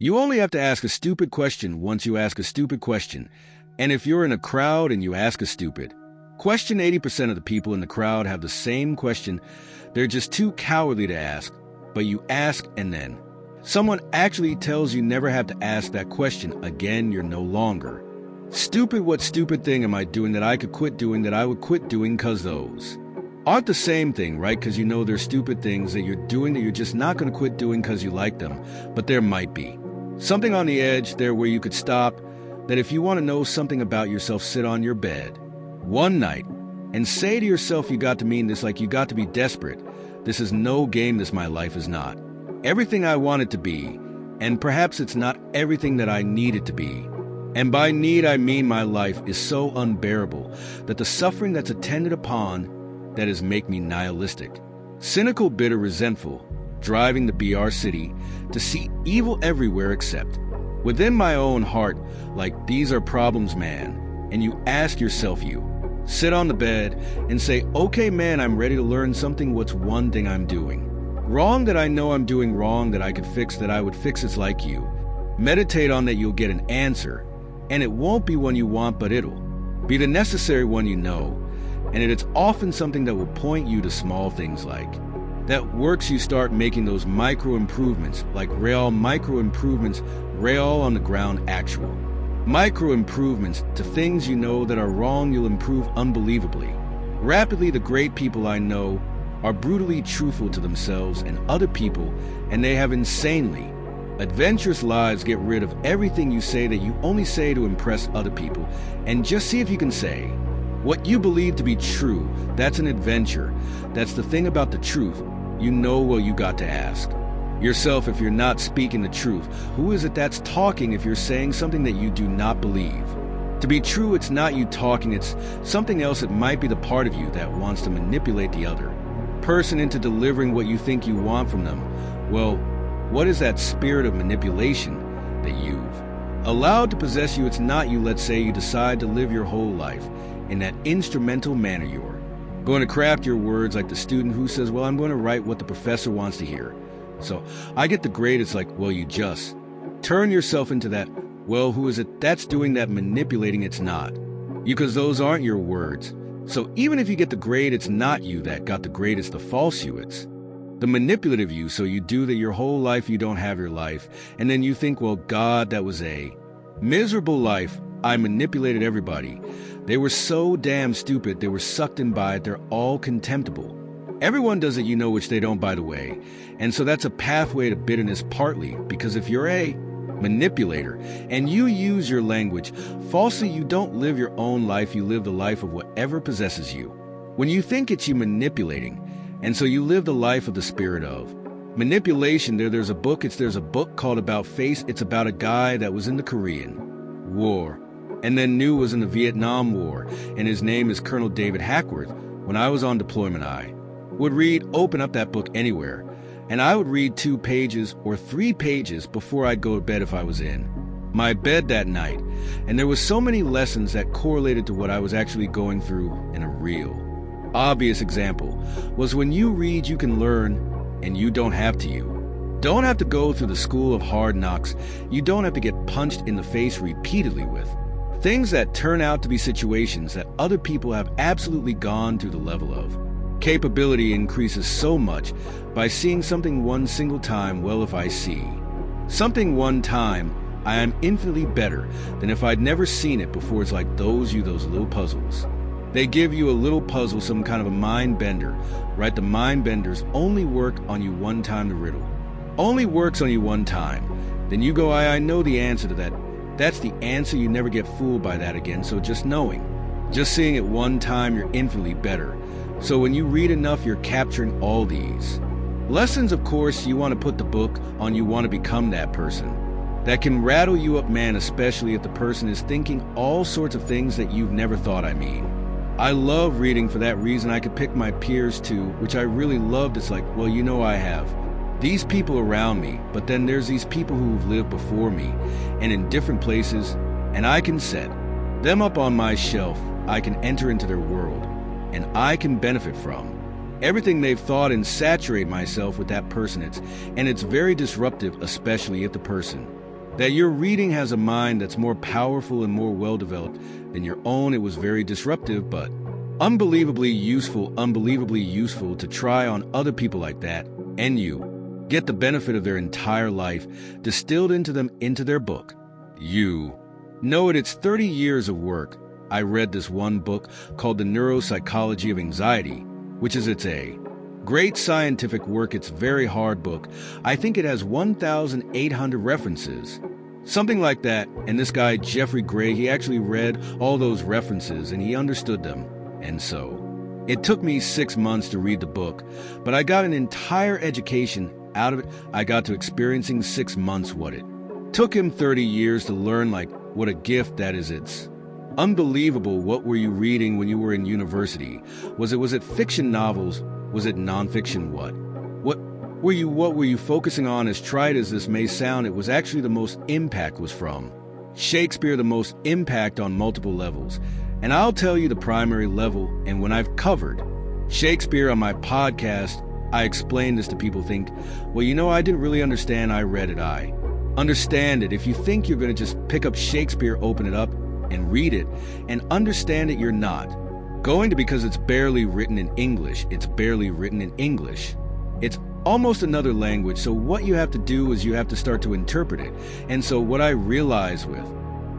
You only have to ask a stupid question once you ask a stupid question. And if you're in a crowd and you ask a stupid question, 80% of the people in the crowd have the same question. They're just too cowardly to ask. But you ask, and then someone actually tells you never have to ask that question again. You're no longer stupid. What stupid thing am I doing that I could quit doing, that I would quit doing? Because those aren't the same thing, right? Because you know there's stupid things that you're doing that you're just not going to quit doing because you like them. But there might be something on the edge there where you could stop, that if you want to know something about yourself, sit on your bed one night and say to yourself, you got to mean this, like you got to be desperate. This is no game. This my life is not everything I want it to be. And perhaps it's not everything that I need it to be. And by need, I mean my life is so unbearable that the suffering that's attended upon that is make me nihilistic, cynical, bitter, resentful, driving the BR city to see evil everywhere except within my own heart. Like, these are problems, man. And you ask yourself, you sit on the bed and say, okay, man, I'm ready to learn something. What's one thing I'm doing wrong that I know I'm doing wrong that I could fix, that I would fix? It's like you meditate on that, you'll get an answer. And it won't be one you want, but it'll be the necessary one you know. And it's often something that will point you to small things like that works. You start making those micro improvements, like real micro improvements, real on the ground, actual micro improvements to things you know that are wrong. You'll improve unbelievably rapidly. The great people I know are brutally truthful to themselves and other people, and they have insanely adventurous lives. Get rid of everything you say that you only say to impress other people, and just see if you can say what you believe to be true. That's an adventure. That's the thing about the truth. You know, well, you got to ask yourself, if you're not speaking the truth, who is it that's talking? If you're saying something that you do not believe to be true, it's not you talking, it's something else. It might be the part of you that wants to manipulate the other person into delivering what you think you want from them. Well, what is that spirit of manipulation that you've allowed to possess you? It's not you. Let's say you decide to live your whole life in that instrumental manner. You're going to craft your words like the student who says, well, I'm going to write what the professor wants to hear, so I get the grade. It's like, well, you just turn yourself into that. Well, who is it that's doing that manipulating? It's not you, because those aren't your words. So even if you get the grade, it's not you that got the grade. It's the false you. It's the manipulative you. So you do that your whole life. You don't have your life. And then you think, well, God, that was a miserable life. I manipulated everybody. They were so damn stupid. They were sucked in by it. They're all contemptible. Everyone does it, you know, which they don't, by the way. And so that's a pathway to bitterness, partly because if you're a manipulator and you use your language falsely, you don't live your own life. You live the life of whatever possesses you. When you think it's you manipulating, and so you live the life of the spirit of manipulation. There's a book called About Face. It's about a guy that was in the Korean War and then was in the Vietnam War, and his name is Colonel David Hackworth. When I was on deployment, I would open up that book anywhere, and I would read 2 pages or 3 pages before I'd go to bed if I was in my bed that night. And there was so many lessons that correlated to what I was actually going through. And a real obvious example was when you read, you can learn, and you don't have to. You don't have to go through the school of hard knocks. You don't have to get punched in the face repeatedly with things that turn out to be situations that other people have absolutely gone to. The level of capability increases so much by seeing something one single time. Well, if I see something one time, I am infinitely better than if I'd never seen it before. It's like those little puzzles. They give you a little puzzle, some kind of a mind bender, right? The mind benders only work on you one time. The riddle only works on you one time. Then you go, I know the answer to that. That's the answer. You never get fooled by that again. So just seeing it one time, you're infinitely better. So when you read enough, you're capturing all these lessons. Of course, you want to put the book on. You want to become that person that can rattle you up, man, especially if the person is thinking all sorts of things that you've never thought. I love reading for that reason. I could pick my peers too, which I really loved. It's like, well, I have these people around me, but then there's these people who've lived before me and in different places, and I can set them up on my shelf. I can enter into their world, and I can benefit from everything they've thought and saturate myself with that person. It's very disruptive, especially if the person That your reading has a mind that's more powerful and more well-developed than your own. It was very disruptive, but unbelievably useful to try on other people like that, and you get the benefit of their entire life distilled into them into their book. You know it. It's 30 years of work. I read this one book called The Neuropsychology of Anxiety, which is it's a great scientific work. It's a very hard book. I think it has 1,800 references, something like that. And this guy, Jeffrey Gray, he actually read all those references and he understood them. And so it took me 6 months to read the book, but I got an entire education out of it. I got to experiencing 6 months what it took him 30 years to learn. Like, what a gift that is. It's unbelievable. What were you reading when you were in university? Was it fiction novels? Was it nonfiction? What were you focusing on? As trite as this may sound, it was actually the most impact was from Shakespeare, the most impact on multiple levels. And I'll tell you the primary level, and when I've covered Shakespeare on my podcast, I explain this to people think, well, I didn't really understand. I read it. I understand it. If you think you're going to just pick up Shakespeare, open it up, and read it, and understand it, you're not going to, because it's barely written in English. It's barely written in English. It's almost another language. So what you have to do is you have to start to interpret it. And so what I realized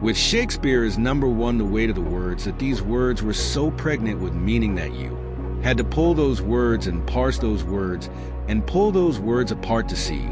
with Shakespeare is, number one, the weight of the words, that these words were so pregnant with meaning that you had to pull those words and parse those words and pull those words apart to see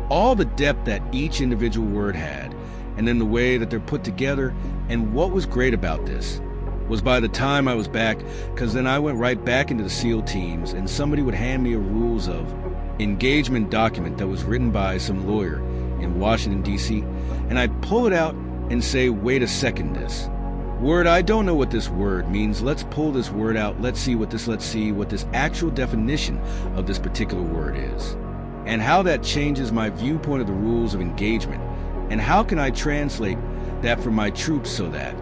all the depth that each individual word had, and then the way that they're put together. And what was great about this was, by the time I was back, because then I went right back into the SEAL teams, and somebody would hand me a rules of engagement document that was written by some lawyer in Washington, D.C., and I'd pull it out and say, wait a second, this word, I don't know what this word means. Let's pull this word out. Let's see what this actual definition of this particular word is, and how that changes my viewpoint of the rules of engagement, and how can I translate that for my troops so that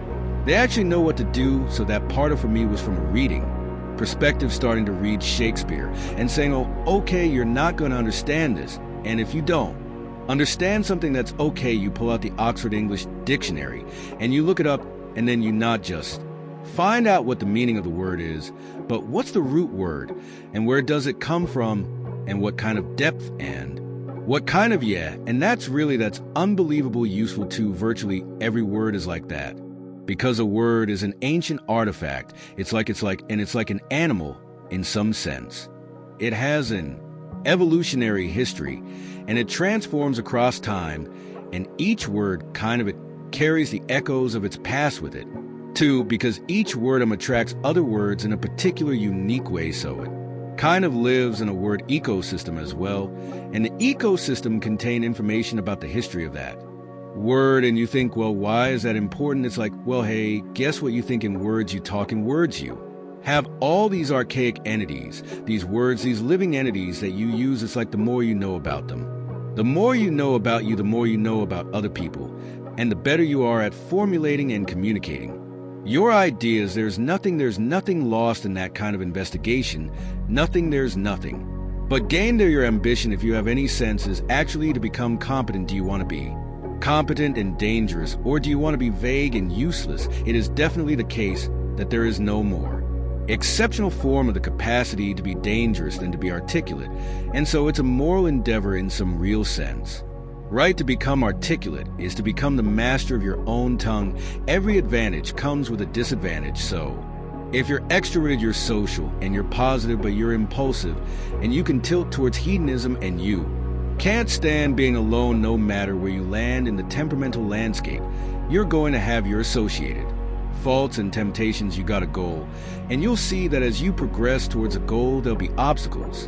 they actually know what to do. So that part of for me was from a reading perspective, starting to read Shakespeare and saying, oh, okay, you're not going to understand this. And if you don't understand something, that's okay. You pull out the Oxford English Dictionary and you look it up, and then you not just find out what the meaning of the word is, but what's the root word and where does it come from and what kind of depth and what kind of, and that's unbelievably useful too. Virtually every word is like that, because a word is an ancient artifact. It's like an animal in some sense. It has an evolutionary history, and it transforms across time, and each word it carries the echoes of its past with it, too, because each word attracts other words in a particular unique way, so it lives in a word ecosystem as well, and the ecosystem contains information about the history of that word. And you think, well, why is that important? It's like, well, hey, guess what? You think in words, you talk in words. You have all these archaic entities, these words, these living entities that you use. It's like the more you know about them, the more you know about you, the more you know about other people, and the better you are at formulating and communicating your ideas. There's nothing lost in that kind of investigation. There's nothing but gain there. Your ambition, if you have any sense, is actually to become competent. Do you want to be competent and dangerous, or do you want to be vague and useless? It is definitely the case that there is no more exceptional form of the capacity to be dangerous than to be articulate. And so it's a moral endeavor in some real sense. Right, to become articulate is to become the master of your own tongue. Every advantage comes with a disadvantage. So if you're extroverted, you're social, and you're positive, but you're impulsive, and you can tilt towards hedonism, and you can't stand being alone. No matter where you land in the temperamental landscape, you're going to have your associated faults and temptations. You got a goal, and you'll see that as you progress towards a goal, there'll be obstacles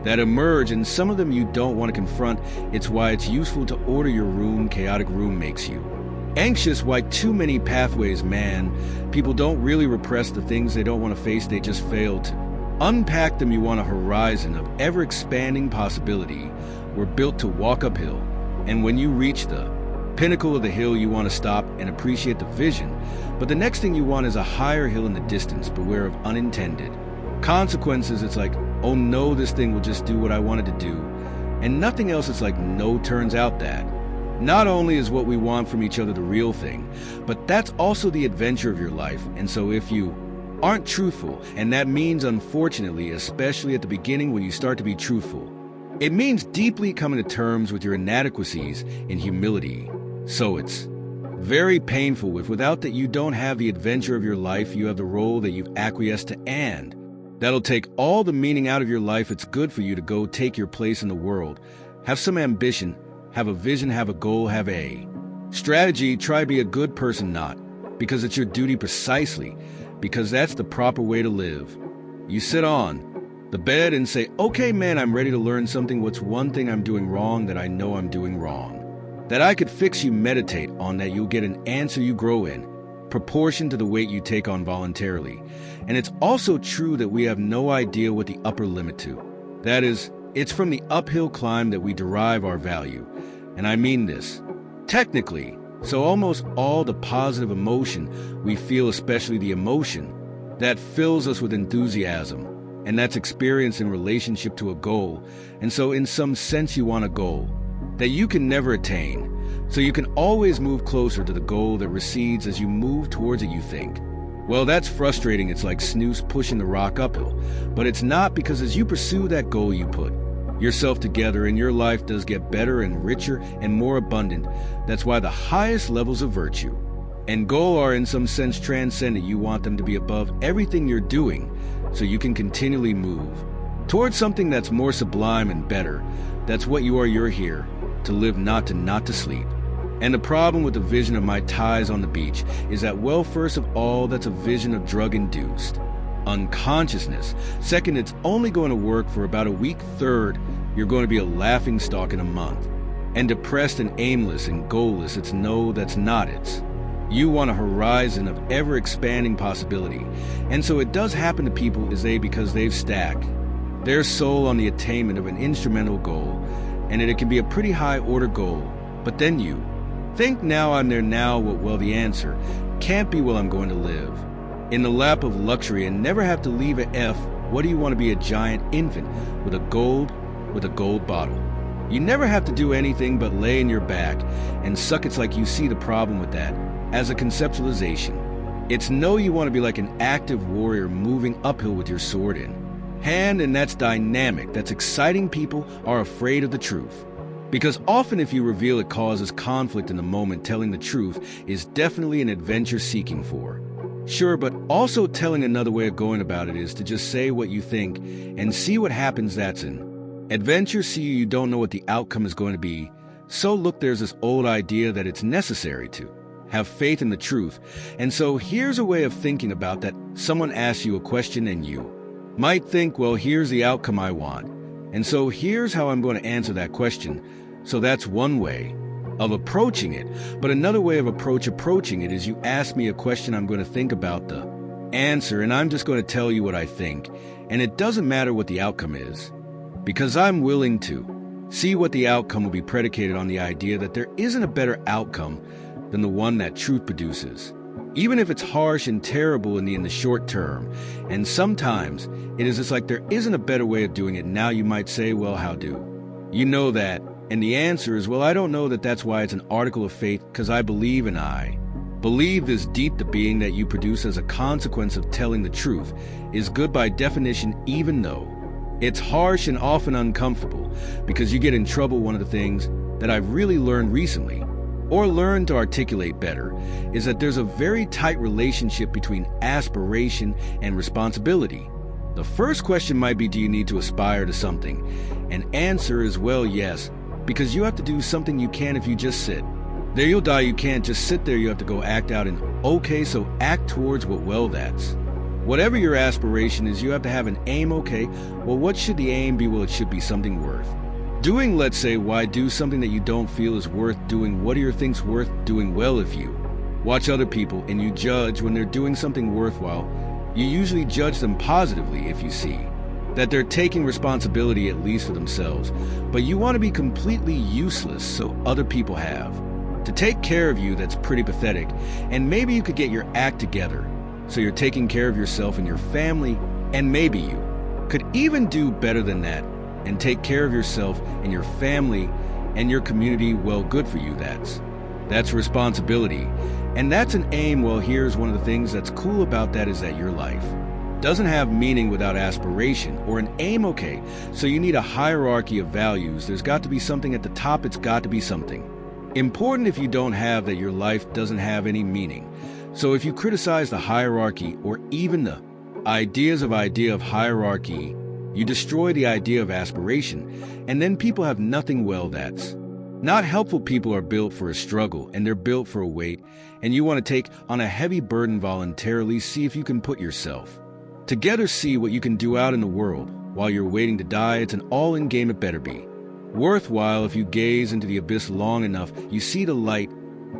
that emerge, and some of them you don't want to confront. It's why it's useful to order your room. Chaotic room makes you anxious. Why too many pathways, man. People don't really repress the things they don't want to face. They just fail to unpack them. You want a horizon of ever-expanding possibility. We're built to walk uphill, and when you reach the pinnacle of the hill, you want to stop and appreciate the vision. But the next thing you want is a higher hill in the distance. Beware of unintended consequences. It's like, oh no, this thing will just do what I wanted to do and nothing else. It's like, no, turns out that Not only is what we want from each other the real thing, but that's also the adventure of your life. And so if you aren't truthful, and that means, unfortunately, especially at the beginning when you start to be truthful, it means deeply coming to terms with your inadequacies in humility. So it's very painful without that you don't have the adventure of your life, you have the role that you've acquiesced to, and that'll take all the meaning out of your life. It's good for you to go take your place in the world. Have some ambition, have a vision, have a goal, have a strategy. Try to be a good person, not because it's your duty precisely, because that's the proper way to live. You sit on the bed and say, okay, man, I'm ready to learn something. What's one thing I'm doing wrong that I know I'm doing wrong that I could fix? You meditate on that. You'll get an answer. You grow in proportion to the weight you take on voluntarily. And it's also true that we have no idea what the upper limit to. That is, it's from the uphill climb that we derive our value. And I mean this technically. So almost all the positive emotion we feel, especially the emotion that fills us with enthusiasm, and that's experienced in relationship to a goal. And so in some sense, you want a goal that you can never attain. So you can always move closer to the goal that recedes as you move towards it. You think, well, that's frustrating. It's like snooze pushing the rock uphill. But it's not, because as you pursue that goal, you put yourself together and your life does get better and richer and more abundant. That's why the highest levels of virtue and goal are in some sense transcendent. You want them to be above everything you're doing so you can continually move towards something that's more sublime and better. That's what you are. You're here to live, not to sleep. And the problem with the vision of my ties on the beach is that, well, first of all, that's a vision of drug-induced unconsciousness. Second, it's only going to work for about a week. Third, you're going to be a laughingstock in a month. And depressed and aimless and goalless. It's no, that's not it. You want a horizon of ever-expanding possibility. And so it does happen to people because they've stacked their soul on the attainment of an instrumental goal, and it can be a pretty high-order goal. But then you think, now I'm there now. Well, the answer can't be, well, I'm going to live in the lap of luxury and never have to leave a F. What do you want to be? A giant infant with a gold bottle. You never have to do anything but lay in your back and suck. It's like you see the problem with that as a conceptualization. It's no, you want to be like an active warrior moving uphill with your sword in hand, and that's dynamic. That's exciting. People are afraid of the truth because often if you reveal, it causes conflict in the moment. Telling the truth is definitely an adventure seeking for sure, but also telling another way of going about it is to just say what you think and see what happens. That's an adventure. See, you don't know what the outcome is going to be. So look, there's this old idea that it's necessary to have faith in the truth. And so here's a way of thinking about that. Someone asks you a question and you might think, well, here's the outcome I want, and so here's how I'm going to answer that question. So that's one way of approaching it. But another way of approaching it is you ask me a question, I'm going to think about the answer, and I'm just going to tell you what I think. And it doesn't matter what the outcome is, because I'm willing to see what the outcome will be predicated on the idea that there isn't a better outcome than the one that truth produces, even if it's harsh and terrible in the short term. And sometimes it is just like there isn't a better way of doing it. Now you might say, well, how do you know that? And the answer is, well, I don't know that. That's why it's an article of faith, because I believe this deep. The being that you produce as a consequence of telling the truth is good by definition, even though it's harsh and often uncomfortable, because you get in trouble. One of the things that I've really learned recently, or learned to articulate better, is that there's a very tight relationship between aspiration and responsibility. The first question might be, do you need to aspire to something? And answer is, well, yes, because you have to do something. You can't if you just sit there, you'll die. You can't just sit there. You have to go act out. And okay, so act towards what? Well, that's whatever your aspiration is. You have to have an aim. Okay, well, what should the aim be? Well, it should be something worth doing. Let's say, why do something that you don't feel is worth doing? What are your things worth doing? Well, if you watch other people and you judge when they're doing something worthwhile, you usually judge them positively if you see that they're taking responsibility, at least for themselves. But you want to be completely useless so other people have to take care of you. That's pretty pathetic. And maybe you could get your act together so you're taking care of yourself and your family, and maybe you could even do better than that and take care of yourself and your family and your community, well, good for you. That's responsibility. And that's an aim. Well, here's one of the things that's cool about that is that your life doesn't have meaning without aspiration or an aim. Okay, so you need a hierarchy of values. There's got to be something at the top. It's got to be something important. If you don't have that, your life doesn't have any meaning. So if you criticize the hierarchy or even the idea of hierarchy, you destroy the idea of aspiration, and then people have nothing. Well, that's not helpful. People are built for a struggle, and they're built for a weight, and you want to take on a heavy burden voluntarily. See if you can put yourself together, see what you can do out in the world while you're waiting to die. It's an all-in game. It better be worthwhile. If you gaze into the abyss long enough, you see the light,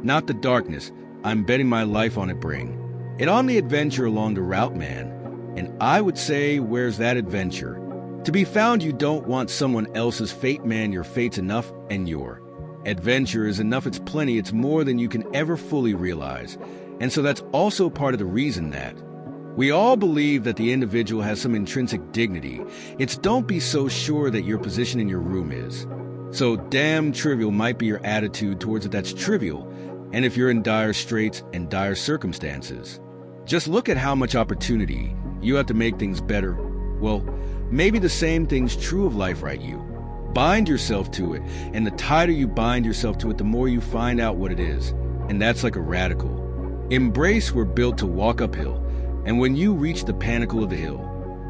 not the darkness. I'm betting my life on it. Bring it on, the adventure along the route, man. And I would say, where's that adventure to be found? You don't want someone else's fate, man. Your fate's enough, and your adventure is enough. It's plenty. It's more than you can ever fully realize. And so that's also part of the reason that we all believe that the individual has some intrinsic dignity. It's don't be so sure that your position in your room is so damn trivial might be your attitude towards it. That's trivial. And if you're in dire straits and dire circumstances, just look at how much opportunity you have to make things better. Well, maybe the same thing's true of life, right? You bind yourself to it, and the tighter you bind yourself to it, the more you find out what it is. And that's like a radical embrace. We're built to walk uphill, and when you reach the pinnacle of the hill,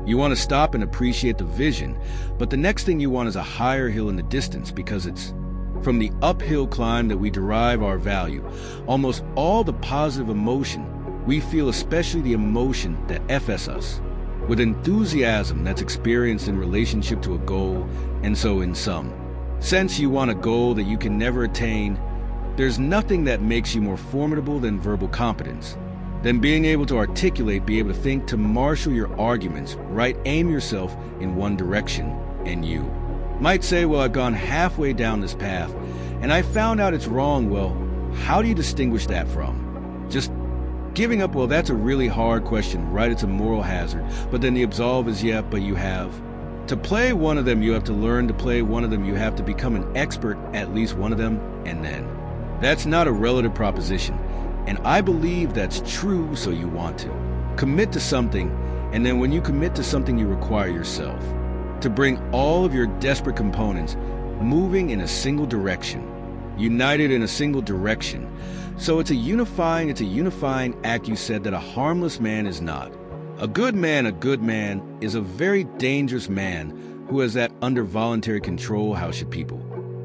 you want to stop and appreciate the vision. But the next thing you want is a higher hill in the distance, because it's from the uphill climb that we derive our value. Almost all the positive emotion we feel, especially the emotion that FS us with enthusiasm that's experienced in relationship to a goal. And so in some sense, you want a goal that you can never attain. There's nothing that makes you more formidable than verbal competence, than being able to articulate, be able to think, to marshal your arguments, right? Aim yourself in one direction. And you might say, well, I've gone halfway down this path and I found out it's wrong. Well, how do you distinguish that from just giving up? Well, that's a really hard question, right? It's a moral hazard. But then the absolve is, yeah, but you have to play one of them. You have to learn to play one of them. You have to become an expert at least one of them. And then that's not a relative proposition. And I believe that's true. So you want to commit to something. And then when you commit to something, you require yourself to bring all of your desperate components moving in a single direction, united in a single direction. So it's a unifying act. You said that a harmless man is not a good man. A good man is a very dangerous man who has that under voluntary control. How should people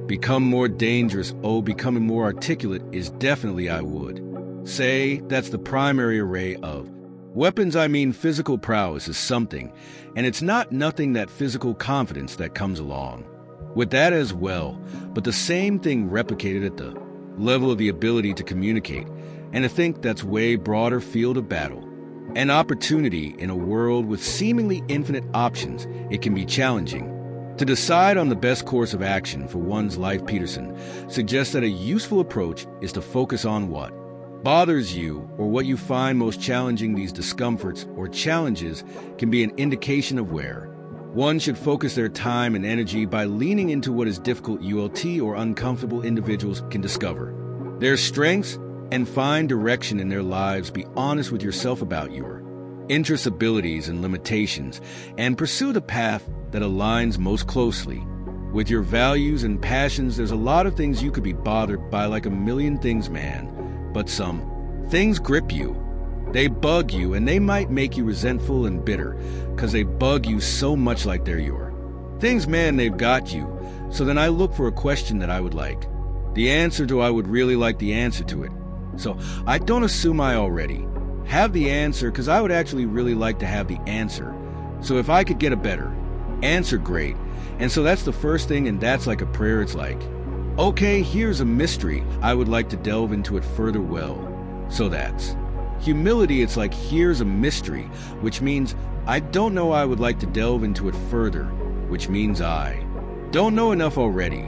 become more dangerous? Oh, becoming more articulate is definitely, I would say, that's the primary array of weapons. I mean, physical prowess is something, and it's not nothing, that physical confidence that comes along with that as well. But the same thing replicated at the level of the ability to communicate and to think. That's way broader field of battle and opportunity. In a world with seemingly infinite options, it can be challenging to decide on the best course of action for one's life. Peterson suggests that a useful approach is to focus on what bothers you or what you find most challenging. These discomforts or challenges can be an indication of where one should focus their time and energy. By leaning into what is difficult, ULT or uncomfortable, individuals can discover their strengths and find direction in their lives. Be honest with yourself about your interests, abilities, and limitations, and pursue the path that aligns most closely with your values and passions. There's a lot of things you could be bothered by, like a million things, man. But some things grip you. They bug you, and they might make you resentful and bitter because they bug you so much, like they're your things, man. They've got you. So then I look for a question that I would like the answer to. I would really like the answer to it. So I don't assume I already have the answer, because I would actually really like to have the answer. So if I could get a better answer, great. And so that's the first thing, and that's like a prayer. It's like, okay, here's a mystery. I would like to delve into it further. Well, so that's humility. It's like, here's a mystery, which means I don't know. I would like to delve into it further, which means I don't know enough already.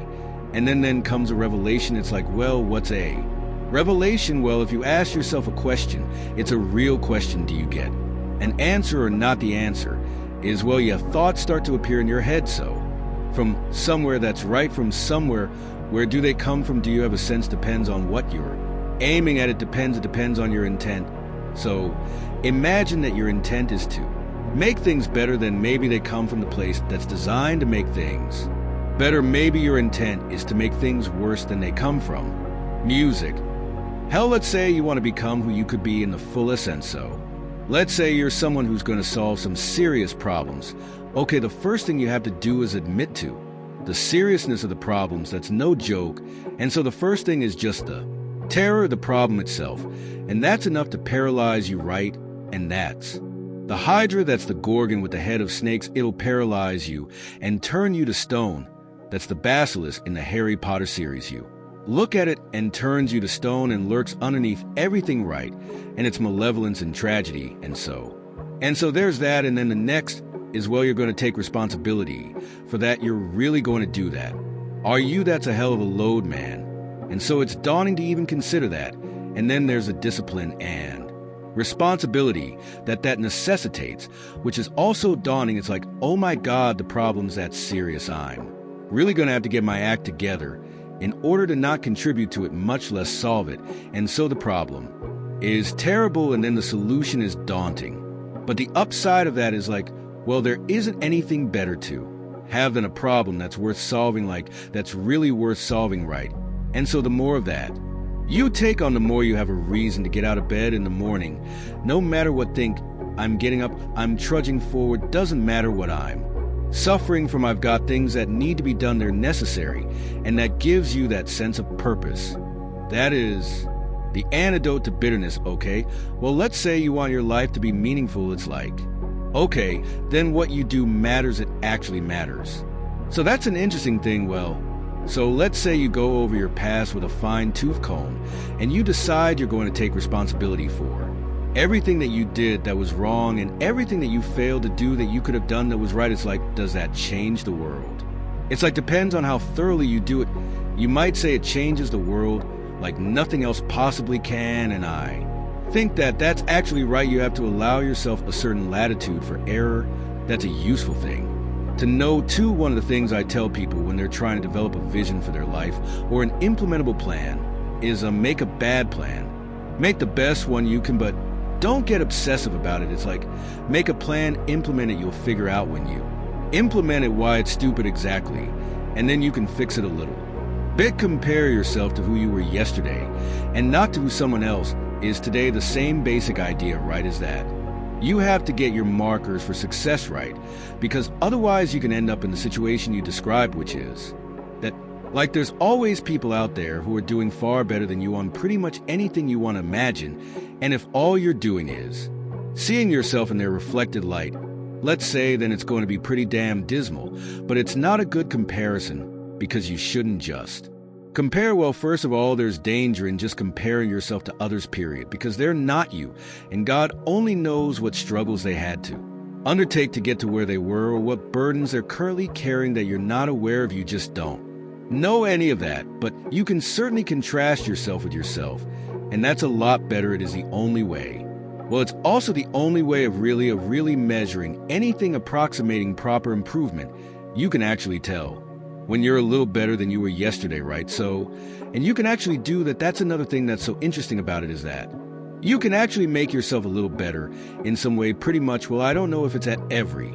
And then comes a revelation. It's like, well, what's a revelation? Well, if you ask yourself a question, it's a real question. Do you get an answer or not? The answer is, well, your thoughts start to appear in your head. So from somewhere, that's right, from somewhere Where do they come from? Do you have a sense? Depends on what you're aiming at. It depends on your intent. So imagine that your intent is to make things better, then maybe they come from the place that's designed to make things better. Maybe your intent is to make things worse than they come from. Music. Hell, let's say you want to become who you could be in the fullest sense. So let's say you're someone who's going to solve some serious problems. Okay, the first thing you have to do is admit to the seriousness of the problems. That's no joke. And so the first thing is just the terror of the problem itself. And that's enough to paralyze you, right? And that's the Hydra. That's the Gorgon with the head of snakes. It'll paralyze you and turn you to stone. That's the Basilisk in the Harry Potter series. You look at it and turns you to stone and lurks underneath everything, right? And it's malevolence and tragedy. And so there's that. And then the next is, well, you're going to take responsibility for that. You're really going to do that. Are you? That's a hell of a load, man. And so it's daunting to even consider that. And then there's a discipline and responsibility that necessitates, which is also daunting. It's like, oh my God, the problem's that serious. I'm really going to have to get my act together in order to not contribute to it, much less solve it. And so the problem is terrible, and then the solution is daunting. But the upside of that is like, well, there isn't anything better to have than a problem that's worth solving, like that's really worth solving, right? And so the more of that you take on, the more you have a reason to get out of bed in the morning. No matter what, think, I'm getting up, I'm trudging forward, doesn't matter what I'm suffering from, I've got things that need to be done, they're necessary. And that gives you that sense of purpose. That is the antidote to bitterness, okay? Well, let's say you want your life to be meaningful. It's like, okay, then what you do matters, it actually matters. So that's an interesting thing. Well, so let's say you go over your past with a fine-tooth comb and you decide you're going to take responsibility for everything that you did that was wrong and everything that you failed to do that you could have done that was right. It's like, does that change the world? It's like, depends on how thoroughly you do it. You might say it changes the world like nothing else possibly can, and I think that that's actually right. You have to allow yourself a certain latitude for error. That's a useful thing to know too. One of the things I tell people when they're trying to develop a vision for their life or an implementable plan is make a bad plan. Make the best one you can, but don't get obsessive about it. It's like, make a plan, implement it. You'll figure out when you implement it why it's stupid exactly, and then you can fix it a little bit. Compare yourself to who you were yesterday and not to who someone else is today. The same basic idea, right, is that you have to get your markers for success right, because otherwise you can end up in the situation you described, which is that, like, there's always people out there who are doing far better than you on pretty much anything you want to imagine. And if all you're doing is seeing yourself in their reflected light, let's say, then it's going to be pretty damn dismal. But it's not a good comparison, because you shouldn't just compare. Well, first of all, there's danger in just comparing yourself to others, period, because they're not you, and God only knows what struggles they had to undertake to get to where they were, or what burdens they're currently carrying that you're not aware of. You just don't know any of that, but you can certainly contrast yourself with yourself, and that's a lot better. It is the only way. Well, it's also the only way of really measuring anything approximating proper improvement. You can actually tell when you're a little better than you were yesterday, right? So, and you can actually do that. That's another thing that's so interesting about it, is that you can actually make yourself a little better in some way pretty much. Well, I don't know if it's at every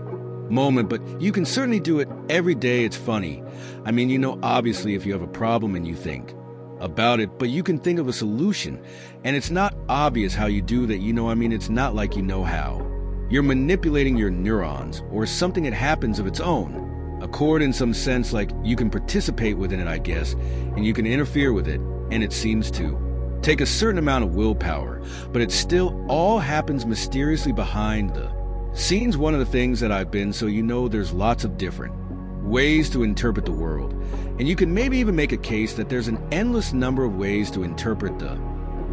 moment, but you can certainly do it every day. It's funny. I mean, obviously if you have a problem and you think about it, but you can think of a solution, and it's not obvious how you do that. It's not like how you're manipulating your neurons or something. It happens of its own accord in some sense, like you can participate within it, I guess, and you can interfere with it, and it seems to take a certain amount of willpower, but it still all happens mysteriously behind the scenes. One of the things that I've been, so there's lots of different ways to interpret the world, and you can maybe even make a case that there's an endless number of ways to interpret the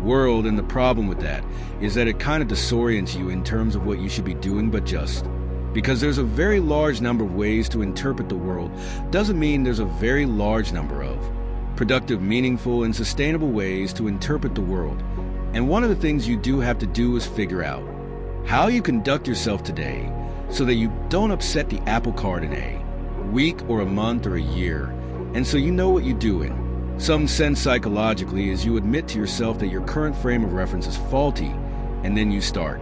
world, and the problem with that is that it kind of disorients you in terms of what you should be doing. But just because there's a very large number of ways to interpret the world doesn't mean there's a very large number of productive, meaningful, and sustainable ways to interpret the world. And one of the things you do have to do is figure out how you conduct yourself today so that you don't upset the apple cart in a week or a month or a year. And so you know what you're doing. Some sense psychologically is you admit to yourself that your current frame of reference is faulty, and then you start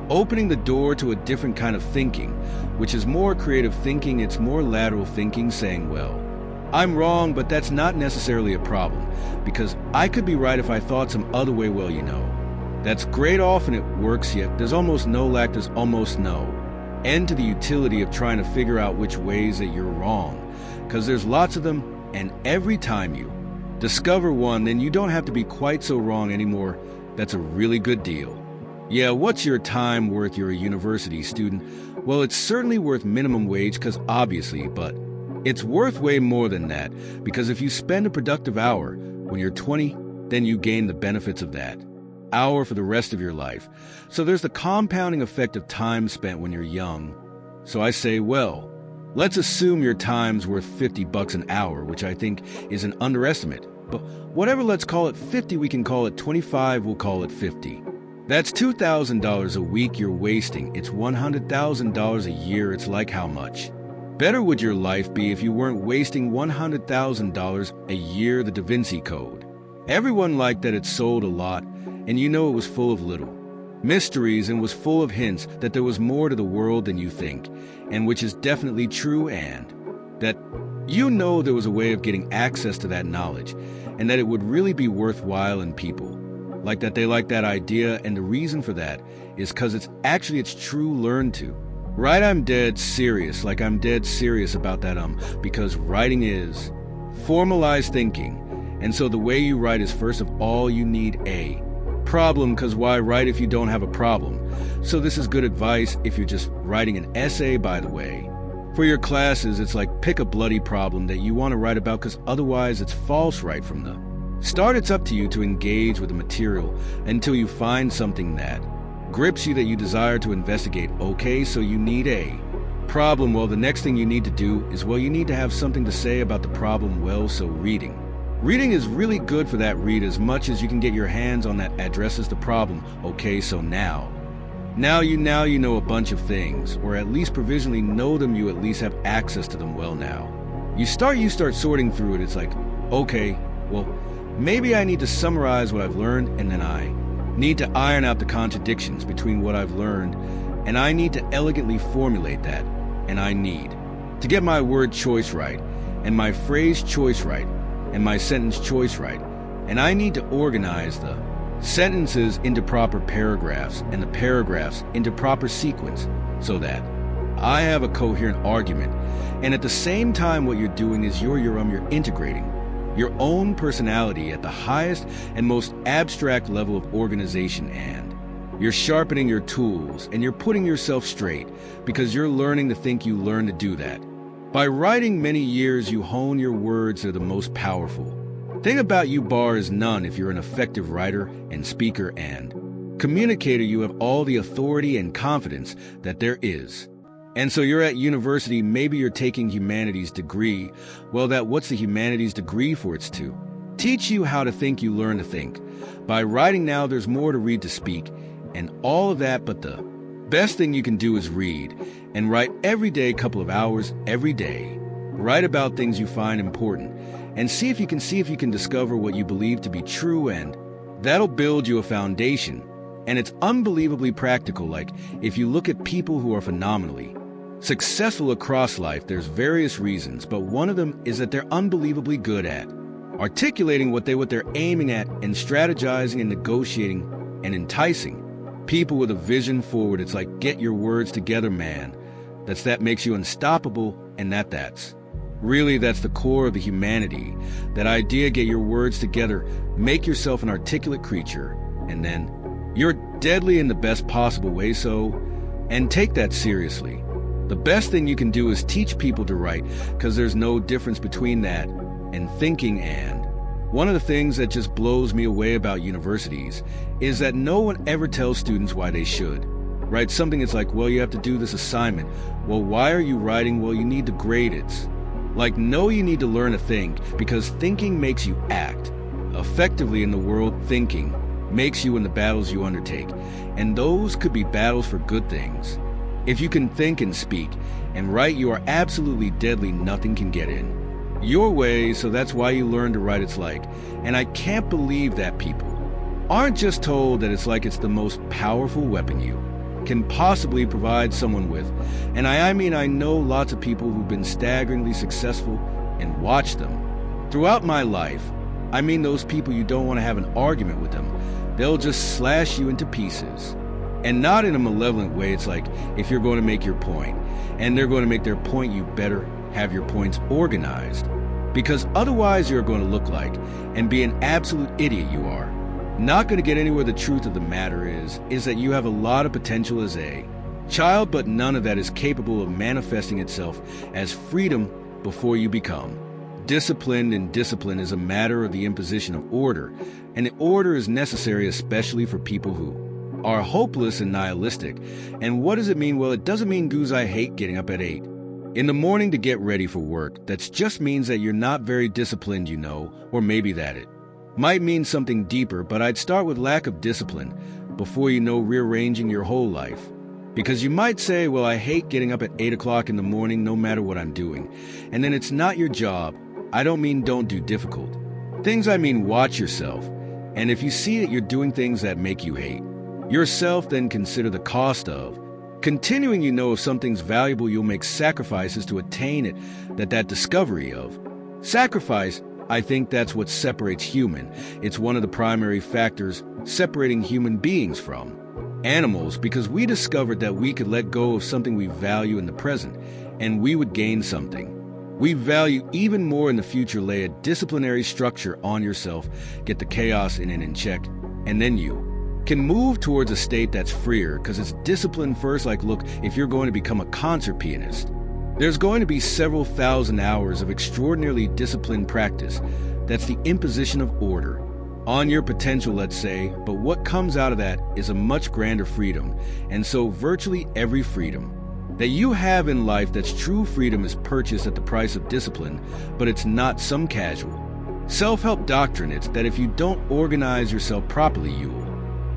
opening the door to a different kind of thinking, which is more creative thinking. It's more lateral thinking, saying, well, I'm wrong, but that's not necessarily a problem, because I could be right if I thought some other way. Well, that's great. Often it works, yet there's almost no end to the utility of trying to figure out which ways that you're wrong, because there's lots of them, and every time you discover one, then you don't have to be quite so wrong anymore. That's a really good deal. Yeah, what's your time worth? You're a university student. Well, it's certainly worth minimum wage, because obviously, but it's worth way more than that, because if you spend a productive hour when you're 20, then you gain the benefits of that hour for the rest of your life. So there's the compounding effect of time spent when you're young. So I say, well, let's assume your time's worth $50 an hour, which I think is an underestimate. But whatever, let's call it 50, we can call it 25, we'll call it 50. That's $2,000 a week you're wasting. It's $100,000 a year. It's like how much better would your life be if you weren't wasting $100,000 a year? The Da Vinci Code. Everyone liked that it sold a lot, and it was full of little mysteries and was full of hints that there was more to the world than you think, and which is definitely true, and that there was a way of getting access to that knowledge, and that it would really be worthwhile, and people like that. They like that idea, and the reason for that is because it's true learned to. Right, I'm dead serious about that, because writing is formalized thinking, and so the way you write is, first of all, you need a problem, because why write if you don't have a problem? So this is good advice if you're just writing an essay, by the way. For your classes, it's like pick a bloody problem that you want to write about, because otherwise it's false right from the start. It's up to you to engage with the material until you find something that grips you, that you desire to investigate. Okay, so you need a problem. Well, the next thing you need to do is, you need to have something to say about the problem. Well, so reading is really good for that. Read as much as you can get your hands on that addresses the problem. Okay, so now you know a bunch of things, or at least provisionally know them. You at least have access to them. Well, now you start sorting through it. It's like, okay, well, maybe I need to summarize what I've learned, and then I need to iron out the contradictions between what I've learned, and I need to elegantly formulate that, and I need to get my word choice right, and my phrase choice right, and my sentence choice right, and I need to organize the sentences into proper paragraphs, and the paragraphs into proper sequence, so that I have a coherent argument. And at the same time, what you're doing is you're integrating your own personality at the highest and most abstract level of organization, and you're sharpening your tools, and you're putting yourself straight, because you're learning to think. You learn to do that by writing. Many years you hone your words. They're the most powerful thing about you, bar is none. If you're an effective writer and speaker and communicator, you have all the authority and confidence that there is. And so you're at university, maybe you're taking humanities degree. Well, what's the humanities degree for? It's to teach you how to think. You learn to think by writing. Now there's more to read, to speak, and all of that, but the best thing you can do is read and write every day, a couple of hours every day. Write about things you find important, and see if you can discover what you believe to be true, and that'll build you a foundation. And it's unbelievably practical. Like, if you look at people who are phenomenally successful across life, there's various reasons, but one of them is that they're unbelievably good at articulating what they're aiming at, and strategizing and negotiating and enticing people with a vision forward. It's like, get your words together, man. That makes you unstoppable, and that's the core of the humanity. That idea, get your words together, make yourself an articulate creature, and then you're deadly in the best possible way. So, and take that seriously. The best thing you can do is teach people to write, because there's no difference between that and thinking. And one of the things that just blows me away about universities is that no one ever tells students why they should write something. It's like, well, you have to do this assignment. Well, why are you writing? Well, you need to grade it. Like, no, you need to learn to think, because thinking makes you act effectively in the world. Thinking makes you in the battles you undertake, and those could be battles for good things. If you can think and speak and write, you are absolutely deadly. Nothing can get in your way, so that's why you learn to write it's like. And I can't believe that people aren't just told that it's like it's the most powerful weapon you can possibly provide someone with. And I mean, I know lots of people who've been staggeringly successful and watch them. Throughout my life, I mean those people you don't want to have an argument with them. They'll just slash you into pieces. And not in a malevolent way. It's like, if you're going to make your point, and they're going to make their point, you better have your points organized. Because otherwise you're going to look like and be an absolute idiot you are. Not going to get anywhere. The truth of the matter is that you have a lot of potential as a child, but none of that is capable of manifesting itself as freedom before you become disciplined. And discipline is a matter of the imposition of order. And the order is necessary, especially for people who are hopeless and nihilistic. And what does it mean? Well, it doesn't mean, goose, I hate getting up at 8 in the morning to get ready for work. That just means that you're not very disciplined, or maybe that it might mean something deeper, but I'd start with lack of discipline before rearranging your whole life. Because you might say, well, I hate getting up at 8 o'clock in the morning no matter what I'm doing. And then it's not your job. I don't mean don't do difficult things. I mean watch yourself. And if you see that you're doing things that make you hate yourself, then consider the cost of continuing. If something's valuable, you'll make sacrifices to attain it. That discovery of sacrifice, I think that's what separates human. It's one of the primary factors separating human beings from animals, because we discovered that we could let go of something we value in the present, and we would gain something we value even more in the future. Lay a disciplinary structure on yourself, get the chaos in check, and then you can move towards a state that's freer, because it's discipline first. Like, look, if you're going to become a concert pianist, there's going to be several thousand hours of extraordinarily disciplined practice. That's the imposition of order on your potential, let's say, but what comes out of that is a much grander freedom. And so virtually every freedom that you have in life that's true freedom is purchased at the price of discipline, but it's not some casual self-help doctrine. It's that if you don't organize yourself properly, you'll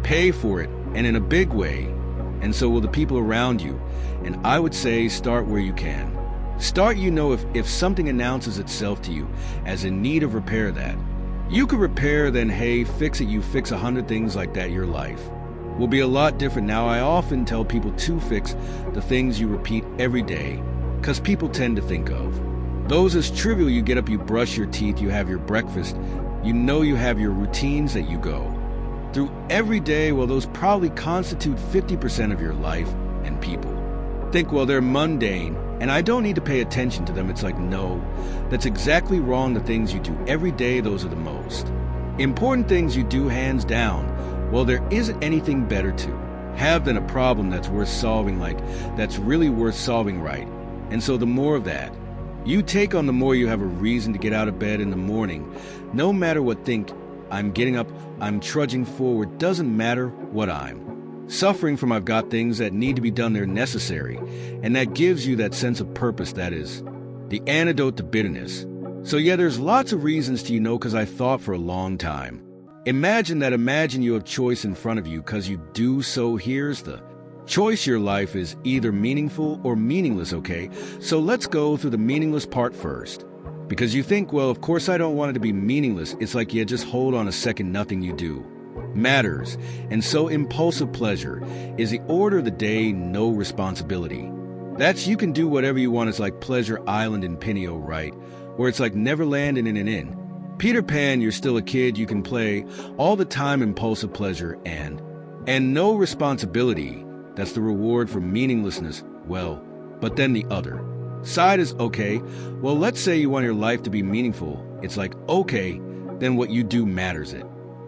pay for it, and in a big way. And so will the people around you. And I would say start where you can. Start, if something announces itself to you as in need of repair, that you could repair, then hey, fix it. You fix 100 things like that, your life will be a lot different. Now, I often tell people to fix the things you repeat every day, because people tend to think of those as trivial. You get up, you brush your teeth, you have your breakfast, you have your routines that you go through every day. Well, those probably constitute 50% of your life, and people think, well, they're mundane and I don't need to pay attention to them. It's like, no, that's exactly wrong. The things you do every day, those are the most important things you do, hands down. Well, there isn't anything better to have than a problem that's worth solving, that's really worth solving, right? And so the more of that you take on, the more you have a reason to get out of bed in the morning. No matter what, think, I'm getting up, I'm trudging forward, doesn't matter what I'm suffering from, I've got things that need to be done, they're necessary. And that gives you that sense of purpose that is the antidote to bitterness. So yeah, there's lots of reasons to, because I thought for a long time. Imagine you have choice in front of you, because you do. So here's the choice. Your life is either meaningful or meaningless, okay? So let's go through the meaningless part first. Because you think, well, of course I don't want it to be meaningless. It's like, yeah, just hold on a second, nothing you do matters. And so impulsive pleasure is the order of the day, no responsibility. That's, you can do whatever you want. It's like Pleasure Island in Pineo, right? Or it's like Neverland in an inn. Peter Pan, you're still a kid, you can play all the time. Impulsive pleasure and no responsibility, that's the reward for meaninglessness. Well, but then the other side is, okay, well, let's say you want your life to be meaningful. It's like, okay, then what you do matters. It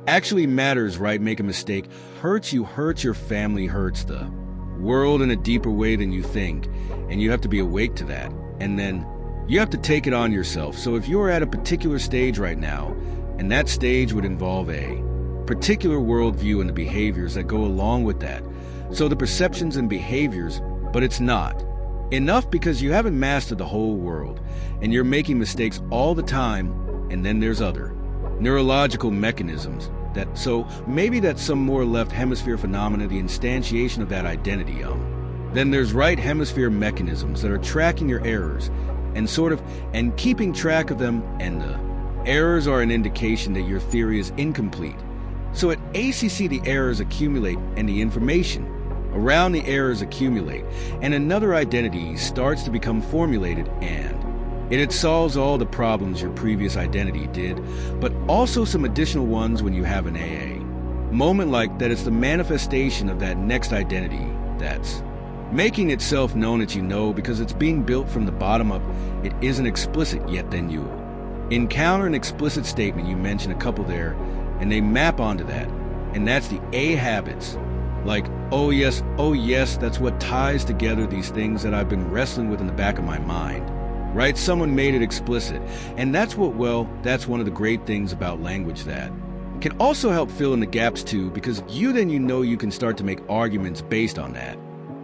actually matters, right? Make a mistake hurts you, hurts your family, hurts the world in a deeper way than you think. And you have to be awake to that. And then you have to take it on yourself. So if you're at a particular stage right now, and that stage would involve a particular worldview and the behaviors that go along with that. So the perceptions and behaviors, but it's not enough, because you haven't mastered the whole world and you're making mistakes all the time. And then there's other neurological mechanisms so maybe that's some more left hemisphere phenomena, the instantiation of that identity. Then there's right hemisphere mechanisms that are tracking your errors and keeping track of them, and the errors are an indication that your theory is incomplete. So at ACC, the errors accumulate and the information around the errors accumulate, and another identity starts to become formulated, and it solves all the problems your previous identity did, but also some additional ones when you have an AA moment like that. It's the manifestation of that next identity that's making itself known that you know, because it's being built from the bottom up. It isn't explicit yet. Then you encounter an explicit statement. You mention a couple there, and they map onto that, and that's the A habits. Like, oh yes, that's what ties together these things that I've been wrestling with in the back of my mind. Right? Someone made it explicit. And that's one of the great things about language that can also help fill in the gaps too, because you can start to make arguments based on that.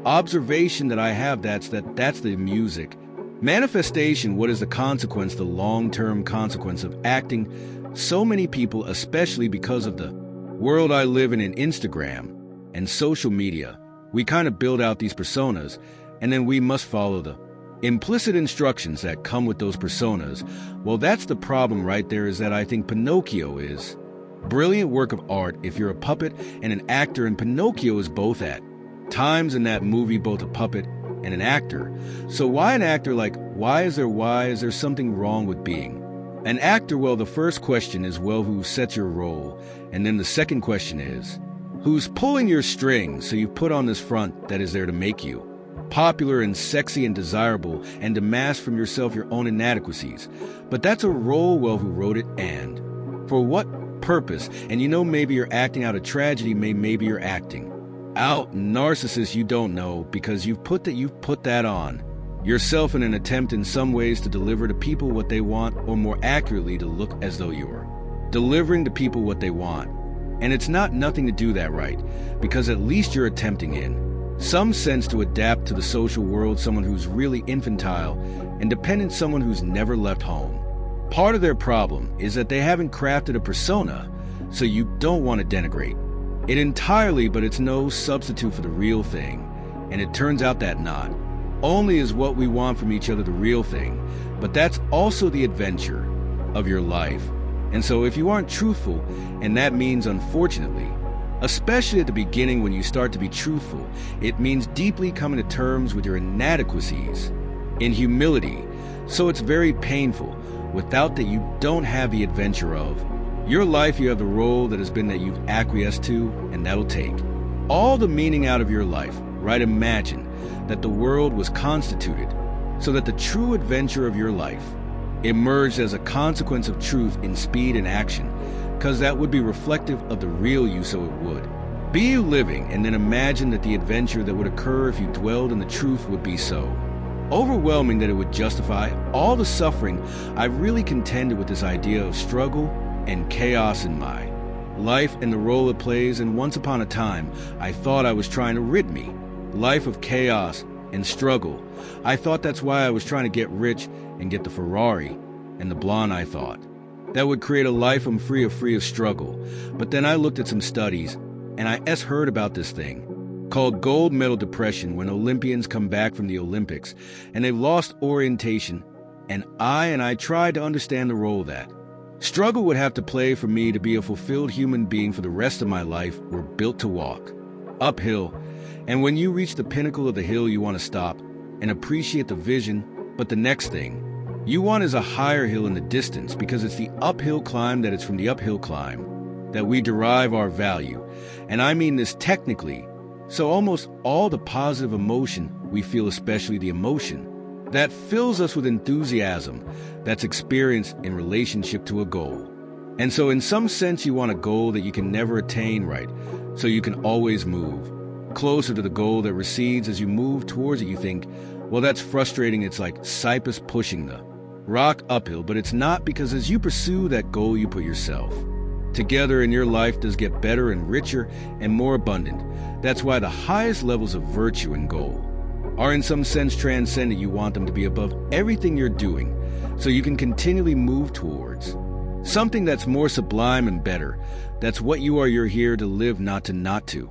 Observation that I have, that's the music. Manifestation, what is the consequence, the long-term consequence of acting? So many people, especially because of the world I live in Instagram and social media, we kind of build out these personas, and then we must follow the implicit instructions that come with those personas. Well, that's the problem right there, is that I think Pinocchio is brilliant work of art if you're a puppet and an actor, and Pinocchio is both at times in that movie, both a puppet and an actor. So why an actor? Like, why is there something wrong with being an actor? Well, the first question is, well, who sets your role? And then the second question is, who's pulling your strings? So you put on this front that is there to make you popular and sexy and desirable, and to mask from yourself your own inadequacies. But that's a role. Well, who wrote it, and for what purpose? And maybe you're acting out a tragedy, maybe you're acting out narcissist, you don't know, because you've put that on yourself in an attempt in some ways to deliver to people what they want, or more accurately, to look as though you're delivering to people what they want. And it's nothing to do that, right? Because at least you're attempting in some sense to adapt to the social world, someone who's really infantile and dependent, someone who's never left home. Part of their problem is that they haven't crafted a persona, so you don't want to denigrate it entirely, but it's no substitute for the real thing. And it turns out that not only is what we want from each other the real thing, but that's also the adventure of your life. And so if you aren't truthful, and that means, unfortunately, especially at the beginning when you start to be truthful, it means deeply coming to terms with your inadequacies in humility. So it's very painful. Without that, you don't have the adventure of your life. You have the role that has been that you've acquiesced to, and that'll take all the meaning out of your life, right? Imagine that the world was constituted so that the true adventure of your life emerged as a consequence of truth in speed and action, because that would be reflective of the real you, so it would be you living. And then imagine that the adventure that would occur if you dwelled in the truth would be so overwhelming that it would justify all the suffering. I've really contended with this idea of struggle and chaos in my life and the role it plays, and once upon a time I thought I was trying to rid me life of chaos and struggle. I thought that's why I was trying to get rich and get the Ferrari and the blonde. I thought that would create a life I'm free of struggle. But then I looked at some studies, and I heard about this thing called gold medal depression, when Olympians come back from the Olympics and they've lost orientation. And I tried to understand the role that struggle would have to play for me to be a fulfilled human being for the rest of my life. We're built to walk uphill. And when you reach the pinnacle of the hill, you want to stop and appreciate the vision. But the next thing you want is a higher hill in the distance, because it's the uphill climb, that it's from the uphill climb that we derive our value. And I mean this technically. So almost all the positive emotion we feel, especially the emotion that fills us with enthusiasm, that's experienced in relationship to a goal. And so in some sense, you want a goal that you can never attain, right? So you can always move closer to the goal that recedes. As you move towards it, you think, well, that's frustrating. It's like Sisyphus pushing the rock uphill. But it's not, because as you pursue that goal, you put yourself together, and your life does get better and richer and more abundant. That's why the highest levels of virtue and goal are in some sense transcendent. You want them to be above everything you're doing, so you can continually move towards something that's more sublime and better. That's what you are. You're here to live, not to.